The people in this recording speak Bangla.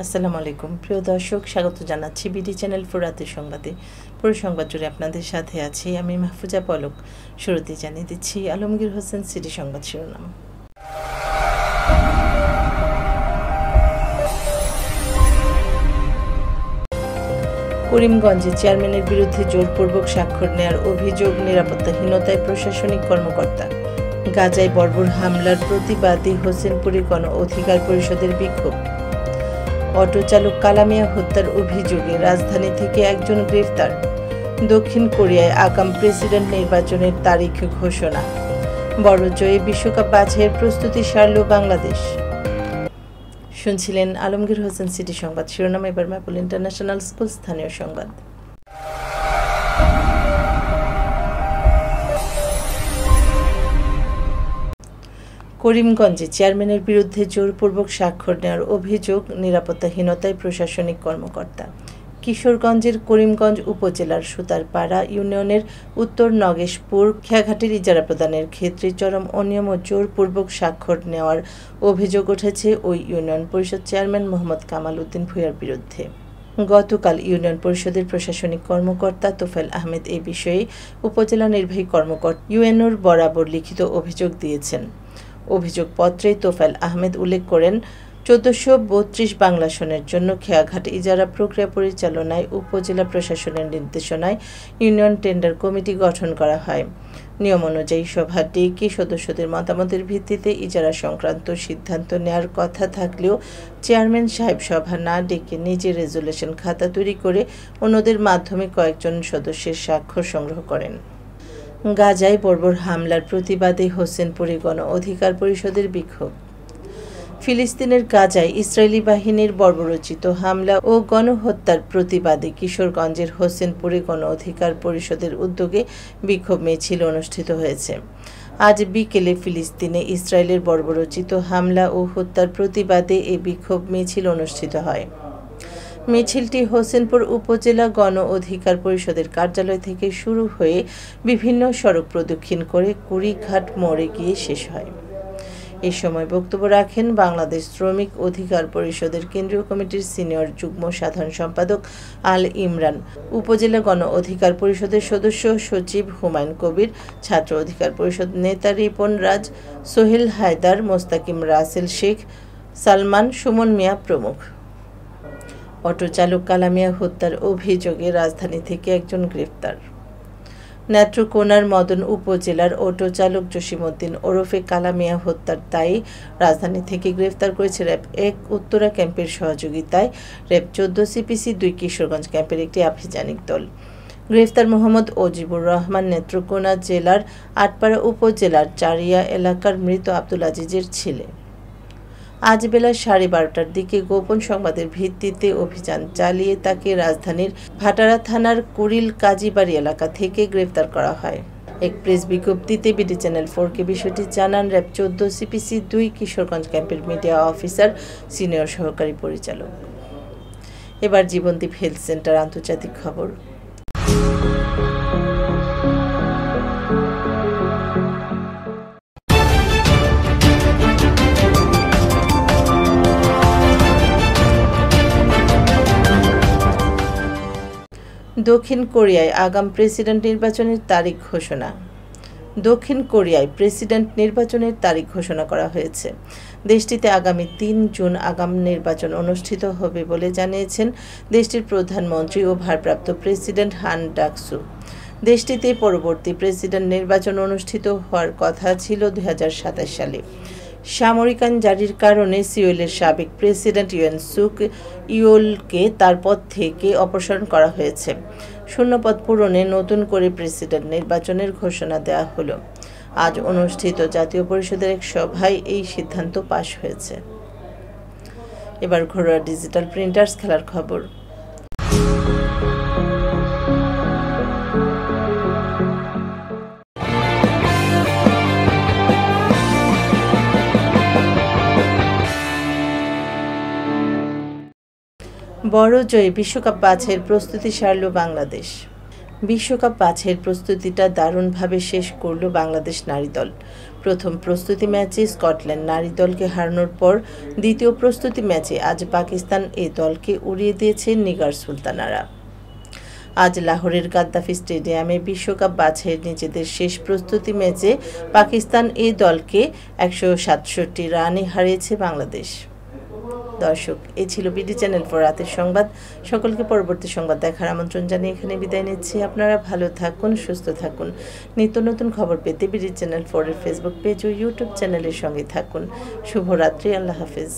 আসসালামু আলাইকুম প্রিয় দর্শক, স্বাগত জানাচ্ছি বিডি চ্যানেল রাতের সংবাদে। পুরো সংবাদ জুড়ে আপনাদের সাথে আছি আমি মাহফুজা পলক। শুরুতে জানিয়ে দিচ্ছি আলমগীর হোসেন সিটি সংবাদ শিরোনাম। করিমগঞ্জে চেয়ারম্যানের বিরুদ্ধে জোরপূর্বক স্বাক্ষর নেয়ার অভিযোগ, নিরাপত্তাহীনতায় প্রশাসনিক কর্মকর্তা। গাজায় বর্বর হামলার প্রতিবাদী হোসেনপুরে গণ অধিকার পরিষদের বিক্ষোভ। অটো চালক কালামিয়া হত্যার অভিযোগে রাজধানী থেকে একজন গ্রেফতার। দক্ষিণ কোরিয়ায় আগাম প্রেসিডেন্ট নির্বাচনের তারিখ ঘোষণা। বড় জয়ে বিশ্বকাপ বাছাইয়ের প্রস্তুতি সারল বাংলাদেশ। শুনছিলেন আলমগীর হোসেন সিটি সংবাদ শিরোনাম। এবার ম্যাপল ইন্টারন্যাশনাল স্কুল স্থানীয় সংবাদ। করিমগঞ্জে চেয়ারম্যানের বিরুদ্ধে জোরপূর্বক স্বাক্ষর নেওয়ার অভিযোগ, নিরাপত্তাহীনতায় প্রশাসনিক কর্মকর্তা। কিশোরগঞ্জের করিমগঞ্জ উপজেলার সুতারপাড়া ইউনিয়নের উত্তর নগেশপুর খেয়াঘাটের ইজারা প্রদানের ক্ষেত্রে চরম অনিয়ম ও জোরপূর্বক স্বাক্ষর নেওয়ার অভিযোগ উঠেছে ওই ইউনিয়ন পরিষদ চেয়ারম্যান মোহাম্মদ কামাল উদ্দিন ভূঁইয়ার বিরুদ্ধে। গতকাল ইউনিয়ন পরিষদের প্রশাসনিক কর্মকর্তা তোফায়েল আহমেদ এ বিষয়ে উপজেলা নির্বাহী কর্মকর্তা ইউএনওর বরাবর লিখিত অভিযোগ দিয়েছেন। অভিযোগপত্রে তোফায়েল আহমেদ উল্লেখ করেন, ১৪৩২ বাংলা সনের জন্য খেয়াঘাট ইজারা প্রক্রিয়া পরিচালনায় উপজেলা প্রশাসনের নির্দেশনায় ইউনিয়ন টেন্ডার কমিটি গঠন করা হয়। নিয়ম অনুযায়ী সভা ডেকে সদস্যদের মতামতের ভিত্তিতে ইজারা সংক্রান্ত সিদ্ধান্ত নেওয়ার কথা থাকলেও চেয়ারম্যান সাহেব সভা না ডেকে নিজে রেজুলেশন খাতা তৈরি করে অন্যদের মাধ্যমে কয়েকজন সদস্যের স্বাক্ষর সংগ্রহ করেন। গাজায় বর্বর হামলার প্রতিবাদে হোসেনপুরে গণ অধিকার পরিষদের বিক্ষোভ। ফিলিস্তিনের গাজায় ইসরায়েলি বাহিনীর বর্বরোচিত হামলা ও গণহত্যার প্রতিবাদে কিশোরগঞ্জের হোসেনপুরে গণ অধিকার পরিষদের উদ্যোগে বিক্ষোভ মিছিল অনুষ্ঠিত হয়েছে। আজ বিকেলে ফিলিস্তিনে ইসরায়েলের বর্বরোচিত হামলা ও হত্যার প্রতিবাদে এই বিক্ষোভ মিছিল অনুষ্ঠিত হয়। মিছিলটি হোসেনপুর উপজেলা গণ অধিকার পরিষদের কার্যালয় থেকে শুরু হয়ে বিভিন্ন সড়ক প্রদক্ষিণ করে কুড়িঘাট মোড়ে গিয়ে শেষ হয়। এ সময় বক্তব্য রাখেন বাংলাদেশ শ্রমিক অধিকার পরিষদের কেন্দ্রীয় কমিটির সিনিয়র যুগ্ম সাধারণ সম্পাদক আল ইমরান, উপজেলা গণ অধিকার পরিষদের সদস্য সচিব হুমায়ুন কবির, ছাত্র অধিকার পরিষদ নেতা রিপন রাজ, সোহেল হায়দার, মোস্তাকিম রাসেল শেখ, সালমান, সুমন মিয়া প্রমুখ। অটো চালক কালামিয়া হত্যার অভিযোগে রাজধানী থেকে একজন গ্রেফতার। নেত্রকোনার মদন উপজেলার অটো চালক জসিমউদ্দিন ওরফে কালামিয়া হত্যার দায়ে রাজধানী থেকে গ্রেফতার করেছে র্যাব ১ উত্তরা ক্যাম্পের সহযোগিতায় র্যাব ১৪ সিপিসি ২ কিশোরগঞ্জ ক্যাম্পের একটি আভিযানিক দল। গ্রেফতার মোহাম্মদ অজিবুর রহমান নেত্রকোনা জেলার আটপাড়া উপজেলার চারিয়া এলাকার মৃত আব্দুল আজিজের ছেলে। আজ বেলা ১২:৩০টার দিকে গোপন সংবাদের ভিত্তিতে অভিযান চালিয়ে তাকে রাজধানীর ভাটারা থানার কুড়িল কাজীবাড়ি এলাকা থেকে গ্রেফতার করা হয়। এক প্রেস বিজ্ঞপ্তিতে বিডি চ্যানেল 4কে বিষয়টি জানান র্যাব ১৪ সিপিসি ২ কিশোরগঞ্জ ক্যাম্পের মিডিয়া অফিসার সিনিয়র সহকারী পরিচালক। এবার জীবনদীপ হেলথ সেন্টার আন্তর্জাতিক খবর। দক্ষিণ কোরিয়ায় আগাম প্রেসিডেন্ট নির্বাচনের তারিখ ঘোষণা। দক্ষিণ কোরিয়ায় প্রেসিডেন্ট নির্বাচনের তারিখ ঘোষণা করা হয়েছে। দেশটিতে আগামী ৩ জুন আগাম নির্বাচন অনুষ্ঠিত হবে বলে জানিয়েছেন দেশটির প্রধানমন্ত্রী ও ভারপ্রাপ্ত প্রেসিডেন্ট হান ডাকসু। দেশটিতে পরবর্তী প্রেসিডেন্ট নির্বাচন অনুষ্ঠিত হওয়ার কথা ছিল ২০২৭ সালে। সামরিক আইন জারির কারণে সিওলের সাবেক প্রেসিডেন্ট ইউন সুক ইয়োলকে তার পদ থেকে অপসারণ করা হয়েছে। শূন্যপদ পূরণে নতুন করে প্রেসিডেন্ট নির্বাচনের ঘোষণা দেওয়া হলো। আজ অনুষ্ঠিত জাতীয় পরিষদের এক সভায় এই সিদ্ধান্ত পাশ হয়েছে। এবার ঘরোয়া ডিজিটাল প্রিন্টার্স খেলার খবর। বড় জয়ে বিশ্বকাপ বাছাইয়ের প্রস্তুতি সারল বাংলাদেশ। বিশ্বকাপ বাছাইয়ের প্রস্তুতিটা দারুণভাবে শেষ করল বাংলাদেশ নারী দল। প্রথম প্রস্তুতি ম্যাচে স্কটল্যান্ড নারী দলকে হারানোর পর দ্বিতীয় প্রস্তুতি ম্যাচে আজ পাকিস্তান এ দলকে উড়িয়ে দিয়েছে নিগার সুলতানারা। আজ লাহোরের গাদ্দাফি স্টেডিয়ামে বিশ্বকাপ বাছাইয়ের নিজেদের শেষ প্রস্তুতি ম্যাচে পাকিস্তান এ দলকে ১৬৭ রানে হারিয়েছে বাংলাদেশ। দর্শক, এই ছিল বিডি চ্যানেল 4 রাতের সংবাদ। সকলকে পরবর্তী সংবাদ দেখার আমন্ত্রণ জানিয়ে এখানে বিদায় নিচ্ছি। আপনারা ভালো থাকুন, সুস্থ থাকুন। নিত্য নতুন খবর পেতে বিডি চ্যানেল 4 এর ফেসবুক পেজ ও ইউটিউব চ্যানেলের সঙ্গে থাকুন। শুভরাত্রি। আল্লাহ হাফেজ।